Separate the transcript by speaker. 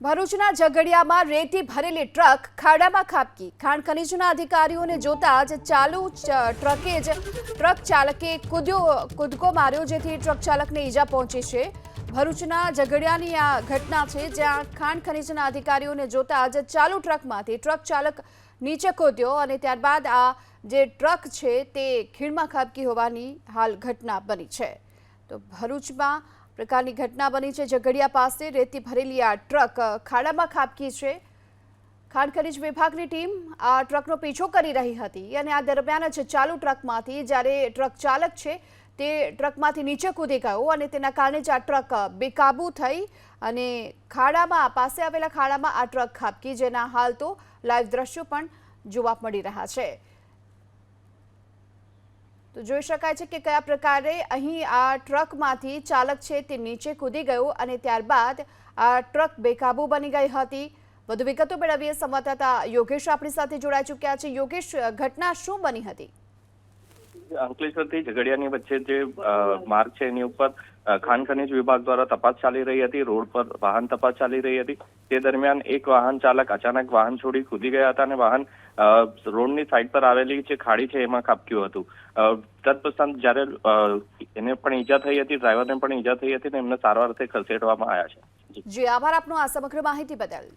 Speaker 1: ભરૂચના ઝઘડિયામાં રેતી ભરેલી ટ્રક ખાડામાં ખાબકી। ખાણ ખનીજના અધિકારીઓને જોતા જ ચાલુ ટ્રકે જ ટ્રક ચાલકે કૂદકો માર્યો, જેથી ટ્રક ચાલકને ઈજા પહોંચી છે। ભરૂચના ઝઘડિયાની આ ઘટના છે, જ્યાં ખાણ ખનીજના અધિકારીઓને જોતા જ ચાલુ ટ્રકમાંથી ટ્રક ચાલક નીચે કૂદ્યો અને ત્યારબાદ આ જે ટ્રક છે તે ખીણમાં ખાબકી હોવાની હાલ ઘટના બની છે। તો ભરૂચમાં પ્રકારની ઘટના બની છે। ઝઘડિયા પાસે રેતી ભરેલી આ ટ્રક ખાડામાં ખાબકી છે। ખાણ ખનીજ વિભાગની ટીમ આ ટ્રકનો પીછો કરી રહી હતી અને આ દરમિયાન જ ચાલુ ટ્રકમાંથી જ્યારે ટ્રક ચાલક છે તે ટ્રકમાંથી નીચે કૂદી ગયો અને તેના કારણે જ આ ટ્રક બેકાબૂ થઈ અને ખાડામાં પાસે આવેલા ખાડામાં આ ટ્રક ખાબકી, જેના હાલ તો લાઈવ દ્રશ્યો પણ જોવા મળી રહ્યા છે। તો જોઈ શકાય છે કે કયા પ્રકારે અહીં આ ટ્રકમાંથી ચાલક છે તે નીચે કૂદી ગયો અને ત્યારબાદ આ ટ્રક બેકાબૂ બની ગઈ હતી। વધુ વિગતો મેળવીએ। સંવાદદાતા યોગેશ આપણી સાથે જોડાઈ ચૂક્યા છે। યોગેશ, ઘટના શું બની હતી?
Speaker 2: અંકલેશ્વરથી ઝઘડિયાની વચ્ચે જે માર્ગ છે એની ઉપર ખાણ ખનીજ વિભાગ દ્વારા તપાસ ચાલી રહી હતી। રોડ પર વાહન તપાસ ચાલી રહી હતી। તે દરમિયાન એક વાહન ચાલક અચાનક વાહન છોડી કૂદી ગયા હતા અને વાહન રોડની સાઈડ પર આવેલી જે ખાડી છે એમાં ખાબક્યું હતું। તત્પશ્ચાત જ્યારે એને પણ ઈજા થઈ હતી, ડ્રાઈવરને પણ ઈજા થઈ હતી અને એમને સારવાર અર્થે ખસેડવામાં આવ્યા છે।
Speaker 1: જી, આભાર આપનો આ સમગ્ર માહિતી બદલ।